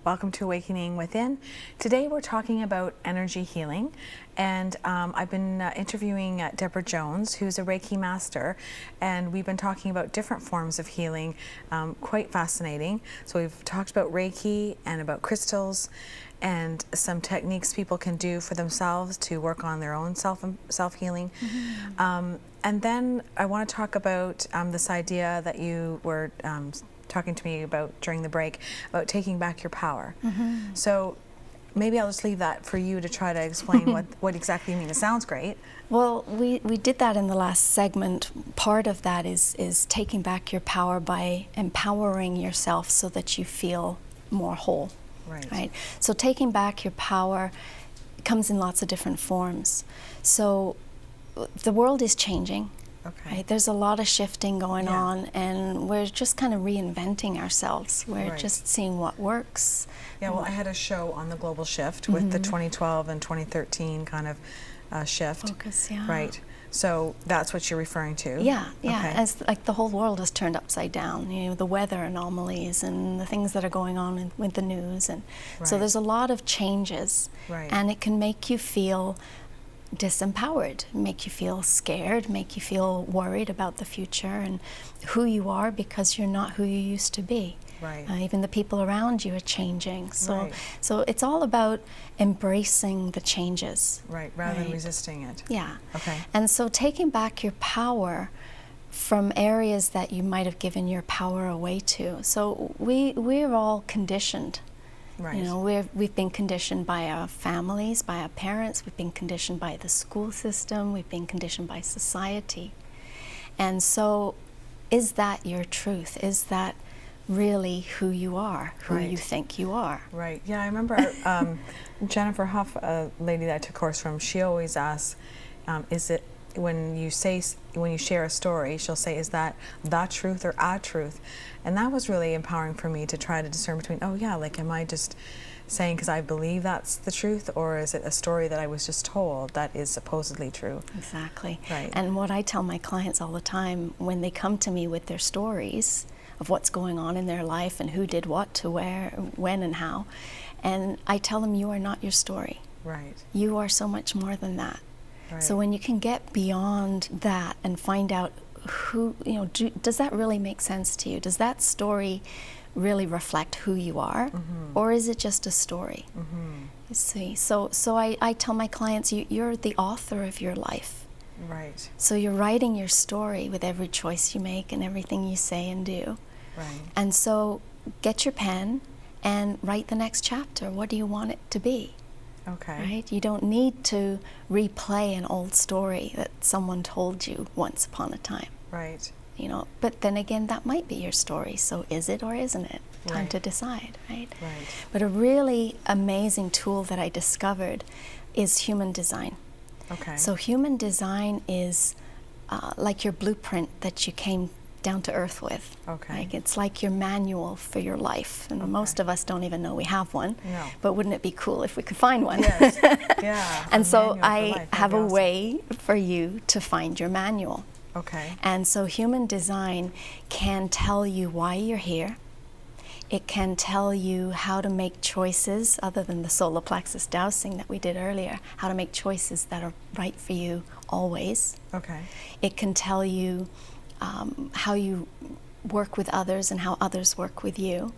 Welcome to Awakening Within. Today we're talking about energy healing, and I've been interviewing Debra Jones, who's a Reiki master, and we've been talking about different forms of healing, quite fascinating. So we've talked about Reiki and about crystals and some techniques people can do for themselves to work on their own self-healing. Mm-hmm. And then I want to talk about this idea that you were talking to me about during the break, about taking back your power. Mm-hmm. So maybe I'll just leave that for you to try to explain what exactly you mean. It sounds great. Well, we did that in the last segment. Part of that is taking back your power by empowering yourself so that you feel more whole. Right? So taking back your power comes in lots of different forms. So the world is changing. Okay. Right? There's a lot of shifting going on, and we're just kind of reinventing ourselves. We're just seeing what works. Yeah, well, I had a show on the global shift with the 2012 and 2013 kind of shift. Focus, yeah. Right. So that's what you're referring to? Yeah, yeah. Okay. As like the whole world is turned upside down. You know, the weather anomalies and the things that are going on with the news, and so there's a lot of changes, and it can make you feel disempowered, make you feel scared, make you feel worried about the future and who you are, because you're not who you used to be. Right. Even the people around you are changing. So it's all about embracing the changes. Right, rather than resisting it. Yeah. Okay. And so taking back your power from areas that you might have given your power away to. So we're all conditioned. Right. You know, we've been conditioned by our families, by our parents, we've been conditioned by the school system, we've been conditioned by society. And so is that your truth? Is that really who you are, who you think you are? Right. Yeah, I remember Jennifer Huff, a lady that I took a course from, she always asks, is it, when you share a story, she'll say, is that the truth or a truth? And that was really empowering for me to try to discern between, oh yeah, like, am I just saying because I believe that's the truth, or is it a story that I was just told that is supposedly true? Exactly. Right. And what I tell my clients all the time when they come to me with their stories of what's going on in their life and who did what to where, when and how, and I tell them, you are not your story. Right. You are so much more than that. Right. So when you can get beyond that and find out who, you know, does that really make sense to you? Does that story really reflect who you are? Mm-hmm. Or is it just a story? Mm-hmm. You see, so I tell my clients, you're the author of your life. Right. So you're writing your story with every choice you make and everything you say and do. Right. And so get your pen and write the next chapter. What do you want it to be? Okay. Right? You don't need to replay an old story that someone told you once upon a time. Right. You know, but then again, that might be your story. So is it or isn't it? Time to decide, right? Right. But a really amazing tool that I discovered is human design. Okay. So human design is like your blueprint that you came down to earth with. Okay. Like, it's like your manual for your life, and most of us don't even know we have one. No. But wouldn't it be cool if we could find one? Yes. Yeah. And so I have a way for you to find your manual. Okay. And so human design can tell you why you're here. It can tell you how to make choices, other than the solar plexus dowsing that we did earlier, how to make choices that are right for you always. Okay. It can tell you how you work with others and how others work with you,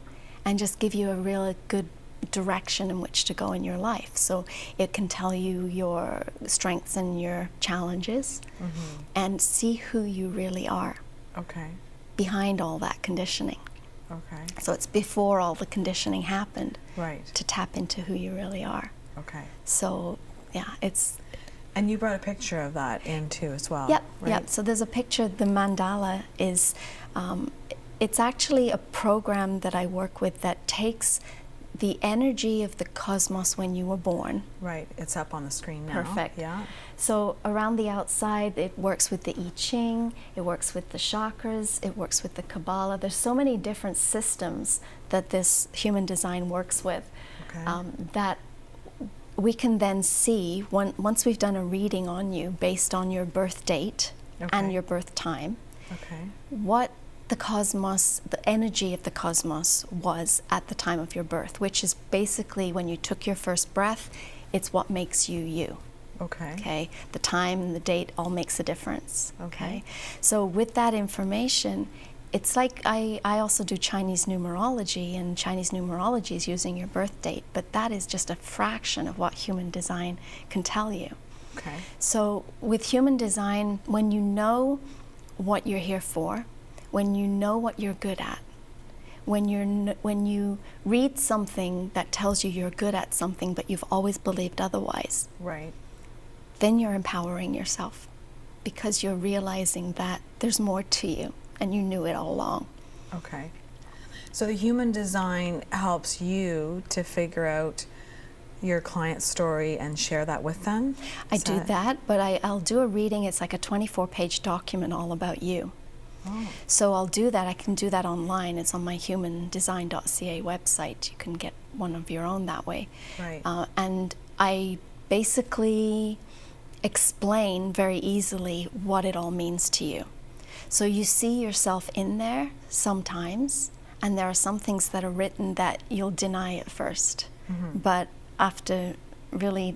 and just give you a really good direction in which to go in your life. So it can tell you your strengths and your challenges, and see who you really are. Okay. Behind all that conditioning. Okay. So it's before all the conditioning happened. Right. To tap into who you really are. Okay. So yeah, it's. And you brought a picture of that in too as well. Yep, right? Yep. So there's a picture. The mandala is, it's actually a program that I work with that takes the energy of the cosmos when you were born. Right, it's up on the screen now. Perfect. Yeah. So around the outside, it works with the I Ching, it works with the chakras, it works with the Kabbalah. There's so many different systems that this human design works with, that we can then see, once we've done a reading on you based on your birth date and your birth time, what the cosmos, the energy of the cosmos was at the time of your birth, which is basically when you took your first breath, it's what makes you you. Okay. Okay. The time and the date all makes a difference. Okay. So with that information, it's like I also do Chinese numerology, and Chinese numerology is using your birth date, but that is just a fraction of what human design can tell you. Okay. So with human design, when you know what you're here for, when you know what you're good at, when you read something that tells you you're good at something but you've always believed otherwise, Right. then you're empowering yourself because you're realizing that there's more to you and you knew it all along. Okay. So the human design helps you to figure out your client's story and share that with them? I do that, but I'll do a reading. It's like a 24-page document all about you. Oh. So I'll do that. I can do that online. It's on my humandesign.ca website. You can get one of your own that way. Right. And I basically explain very easily what it all means to you. So you see yourself in there sometimes, and there are some things that are written that you'll deny at first. Mm-hmm. But after really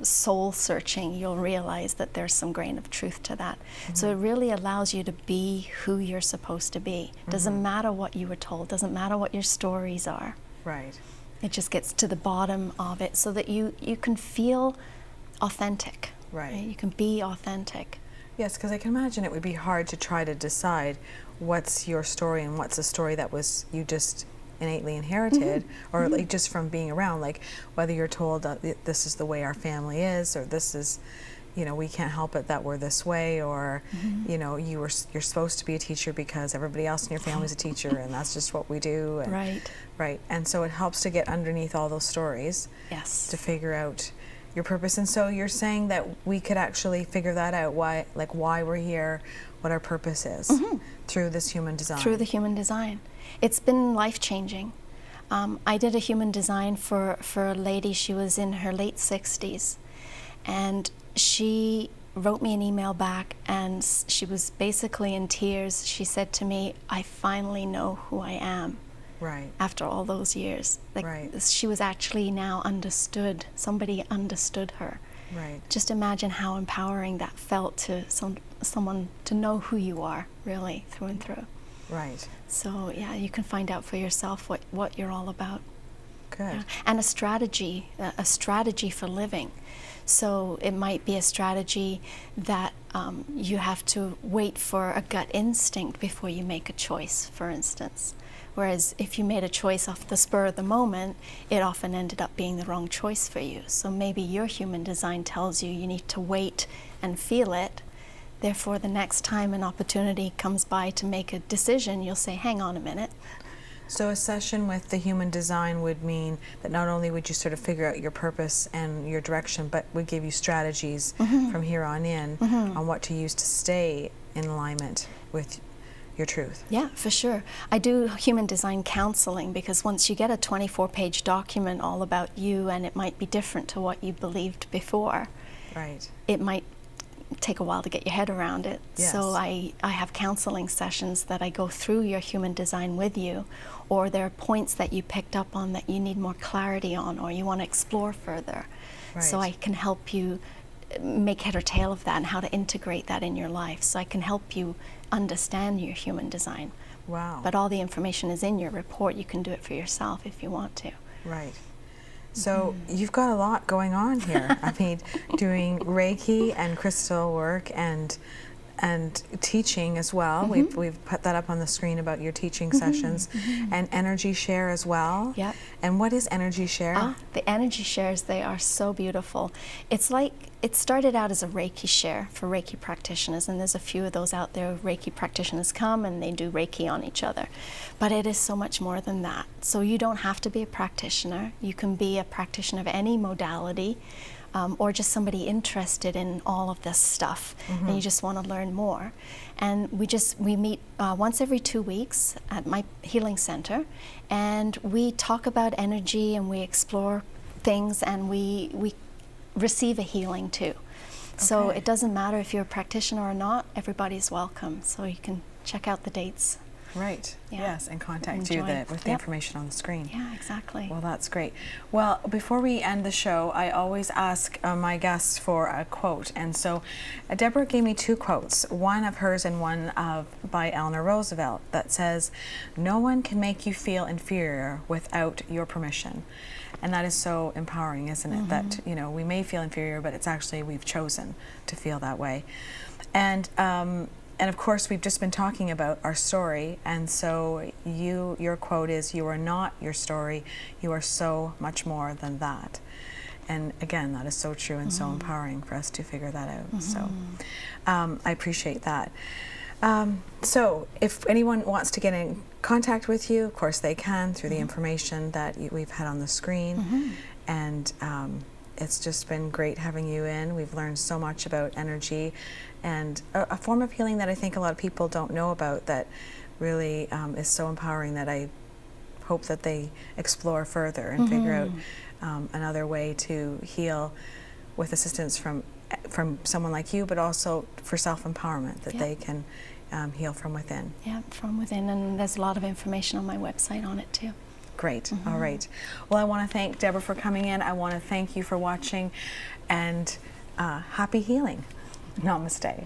soul searching, you'll realize that there's some grain of truth to that. Mm-hmm. So it really allows you to be who you're supposed to be. Doesn't Mm-hmm. matter what you were told, doesn't matter what your stories are. Right. It just gets to the bottom of it so that you can feel authentic. Right. You can be authentic. Yes, because I can imagine it would be hard to try to decide what's your story and what's a story that was you just innately inherited, Mm-hmm. or like just from being around, like whether you're told that this is the way our family is, or this is, you know, we can't help it that we're this way, or you know, you're supposed to be a teacher because everybody else in your family's a teacher and that's just what we do. And, Right. Right. And so it helps to get underneath all those stories Yes. to figure out your purpose. And so you're saying that we could actually figure that out, why we're here, what our purpose is, through this human design. Through the human design. It's been life-changing. I did a human design for a lady. She was in her late 60s, and she wrote me an email back, and she was basically in tears. She said to me, "I finally know who I am." Right. After all those years. Like, Right. she was actually now understood. Somebody understood her. Right. Just imagine how empowering that felt to someone to know who you are, really, through and through. Right. So yeah, you can find out for yourself what you're all about. Good. Yeah. And a strategy for living. So it might be a strategy that you have to wait for a gut instinct before you make a choice, for instance. Whereas if you made a choice off the spur of the moment, it often ended up being the wrong choice for you. So maybe your human design tells you need to wait and feel it. Therefore, the next time an opportunity comes by to make a decision, you'll say, hang on a minute. So a session with the human design would mean that not only would you sort of figure out your purpose and your direction, but would give you strategies from here on in on what to use to stay in alignment with your truth. Yeah, for sure. I do human design counseling because once you get a 24-page document all about you, and it might be different to what you believed before, Right. it might take a while to get your head around it. Yes. So I have counseling sessions that I go through your human design with you, or there are points that you picked up on that you need more clarity on or you want to explore further. So Right. I can help you make head or tail of that and how to integrate that in your life. So I can help you understand your human design. Wow. But all the information is in your report. You can do it for yourself if you want to. Right. So you've got a lot going on here. I mean, doing Reiki and crystal work and teaching as well. We've put that up on the screen about your teaching sessions, and energy share as well. Yep. And what is energy share? The energy shares, they are so beautiful. It's like, it started out as a Reiki share for Reiki practitioners, and there's a few of those out there. Reiki practitioners come and they do Reiki on each other. But it is so much more than that. So you don't have to be a practitioner. You can be a practitioner of any modality, or just somebody interested in all of this stuff, and you just want to learn more. And we meet once every 2 weeks at my healing center, and we talk about energy and we explore things, and we receive a healing too. So Okay. it doesn't matter if you're a practitioner or not, everybody's welcome. So you can check out the dates Right. Yeah. Yes, and contact you with the information on the screen. Yeah, exactly. Well, that's great. Well, before we end the show, I always ask my guests for a quote. And so Debra gave me two quotes, one of hers and one by Eleanor Roosevelt, that says, "No one can make you feel inferior without your permission." And that is so empowering, isn't it? That, you know, we may feel inferior, but it's actually we've chosen to feel that way. And of course, we've just been talking about our story, and so your quote is, "You are not your story, you are so much more than that." And again, that is so true and so empowering for us to figure that out. So I appreciate that. So if anyone wants to get in contact with you, of course they can through the information that we've had on the screen. And it's just been great having you in. We've learned so much about energy and a form of healing that I think a lot of people don't know about, that really is so empowering, that I hope that they explore further and figure out another way to heal with assistance from someone like you, but also for self-empowerment, that they can heal from within. Yeah, from within, and there's a lot of information on my website on it too. Great. All right. Well, I want to thank Debra for coming in. I want to thank you for watching, and happy healing. Namaste.